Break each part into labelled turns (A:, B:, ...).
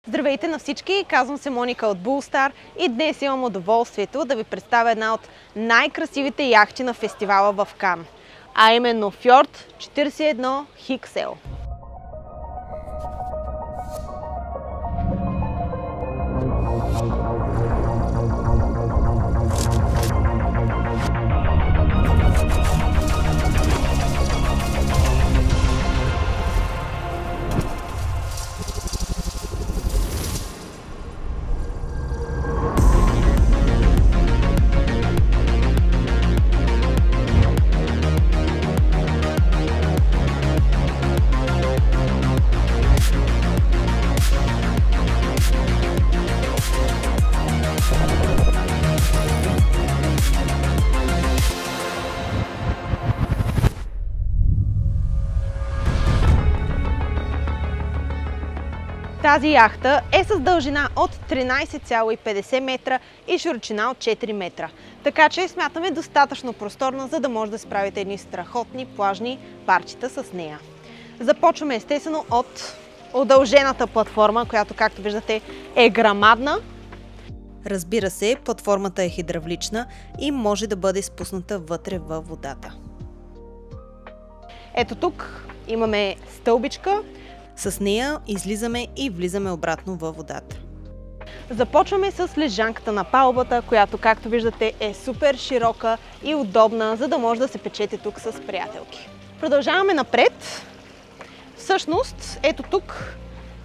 A: Здравейте на всички! Казвам се Моника от Булстар и днес имам удоволствието да ви представя една от най-красивите яхти на фестивала в Кан, а именно Fjord 41 XL. Тази яхта е с дължина от 13,50 метра и широчина от 4 метра. Така че смятаме достатъчно просторна, за да може да справите едни страхотни плажни парчета с нея. Започваме естествено от удължената платформа, която, както виждате, е грамадна. Разбира се, платформата е хидравлична и може да бъде спусната вътре във водата. Ето тук имаме стълбичка. С нея излизаме и влизаме обратно във водата. Започваме с лежанката на палубата, която, както виждате, е супер широка и удобна, за да може да се печете тук с приятелки. Продължаваме напред. Всъщност, ето тук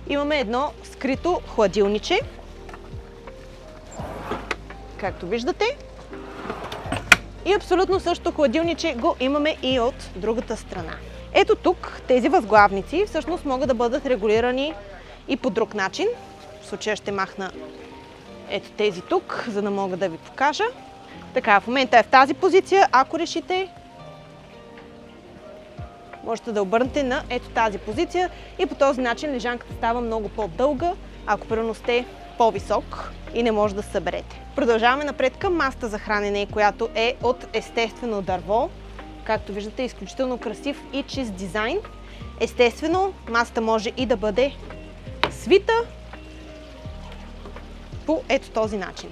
A: имаме едно скрито хладилниче. Както виждате. И абсолютно същото хладилниче го имаме и от другата страна. Ето тук тези възглавници всъщност могат да бъдат регулирани и по друг начин. В случая ще махна ето тези тук, за да мога да ви покажа. Така, в момента е в тази позиция. Ако решите, можете да обърнете на ето тази позиция и по този начин лежанката става много по-дълга, ако примерно сте по-висок и не може да се съберете. Продължаваме напред към масата за хранене, която е от естествено дърво. Както виждате, изключително красив и чист дизайн. Естествено, масата може и да бъде свита по ето този начин.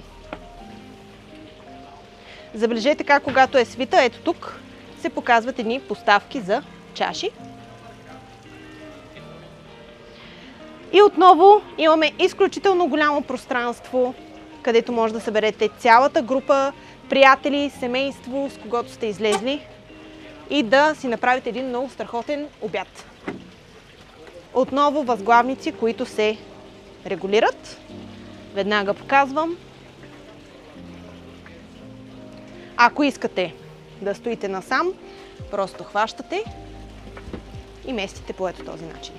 A: Забележете как, когато е свита, ето тук се показват едни поставки за чаши. И отново имаме изключително голямо пространство, където може да съберете цялата група приятели, семейство, с когото сте излезли и да си направите един много страхотен обяд. Отново възглавници, които се регулират. Веднага показвам. Ако искате да стоите насам, просто хващате и местите по ето този начин.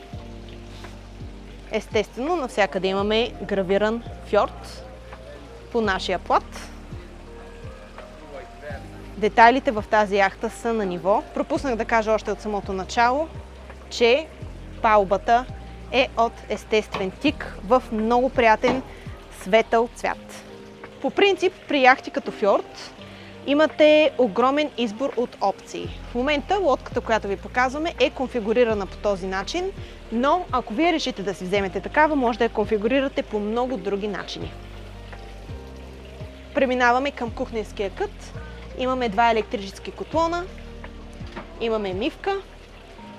A: Естествено, навсякъде имаме гравиран фьорд по нашия плат. Детайлите в тази яхта са на ниво. Пропуснах да кажа още от самото начало, че палубата е от естествен тик в много приятен светъл цвят. По принцип, при яхти като Fjord имате огромен избор от опции. В момента лодката, която ви показваме, е конфигурирана по този начин, но ако вие решите да си вземете такава, може да я конфигурирате по много други начини. Преминаваме към кухненския кът. Имаме два електрически котлона, имаме мивка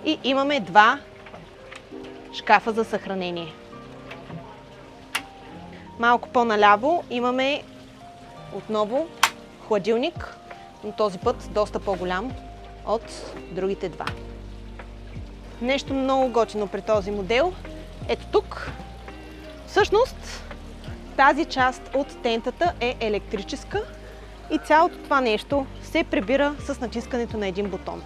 A: и имаме два шкафа за съхранение. Малко по-наляво имаме отново хладилник, но този път доста по-голям от другите два. Нещо много готино при този модел. Ето тук. Всъщност тази част от тентата е електрическа и цялото това нещо се прибира с натискането на един бутон.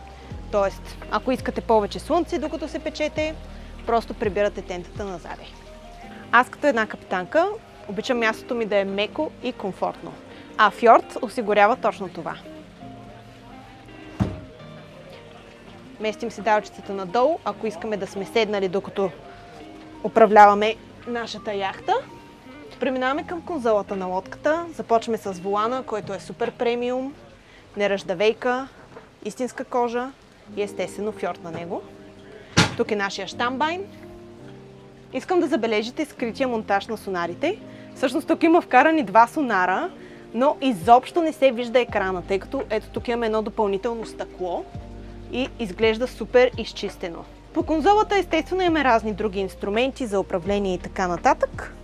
A: Тоест, ако искате повече слънце, докато се печете, просто прибирате тентата назад. Аз като една капитанка обичам мястото ми да е меко и комфортно. А Fjord осигурява точно това. Местим седалчицата надолу, ако искаме да сме седнали докато управляваме нашата яхта. Преминаваме към конзолата на лодката. Започваме с волана, който е супер премиум, неръждавейка, истинска кожа и естествено Fjord на него. Тук е нашия щамбайн. Искам да забележите скрития монтаж на сонарите. Всъщност тук има вкарани 2 сонара, но изобщо не се вижда екрана, тъй като ето тук имаме едно допълнително стъкло и изглежда супер изчистено. По конзолата естествено имаме разни други инструменти за управление и така нататък.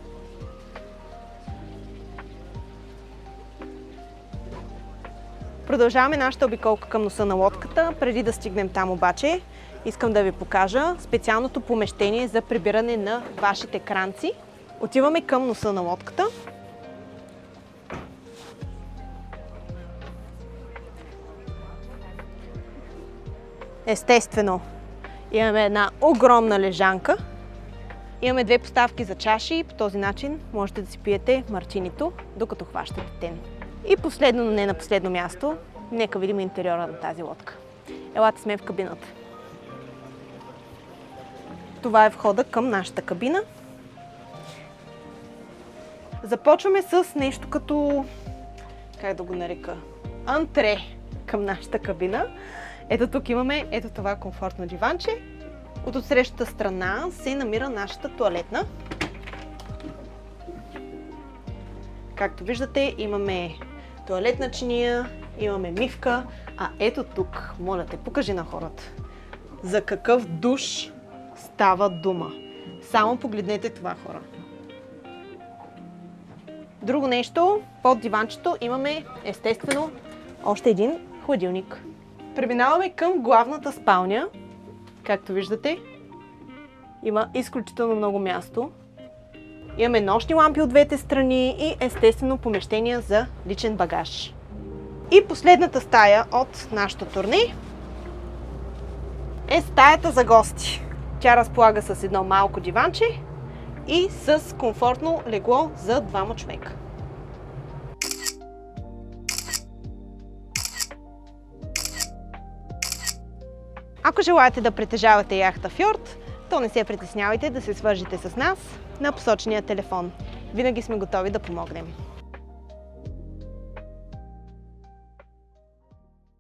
A: Продължаваме нашата обиколка към носа на лодката. Преди да стигнем там обаче, искам да ви покажа специалното помещение за прибиране на вашите кранци. Отиваме към носа на лодката. Естествено, имаме една огромна лежанка. Имаме 2 поставки за чаши и по този начин можете да си пиете мартинито, докато хващате тен. И последно, но не на последно място, нека видим интериора на тази лодка. Елате сме в кабината. Това е входа към нашата кабина. Започваме с нещо като, как да го нарека, антре към нашата кабина. Ето тук имаме ето това комфортно диванче. От отсрещата страна се намира нашата тоалетна. Както виждате, имаме тоалетна чиния, имаме мивка, а ето тук, моля те, покажи на хората за какъв душ става дума. Само погледнете това, хора. Друго нещо, под диванчето имаме естествено още един хладилник. Преминаваме към главната спалня. Както виждате, има изключително много място. Имаме нощни лампи от двете страни и естествено помещения за личен багаж. И последната стая от нашото турне е стаята за гости. Тя разполага с едно малко диванче и с комфортно легло за 2 човека. Ако желаете да притежавате яхта Fjord, то не се притеснявайте да се свържете с нас на посочения телефон. Винаги сме готови да помогнем.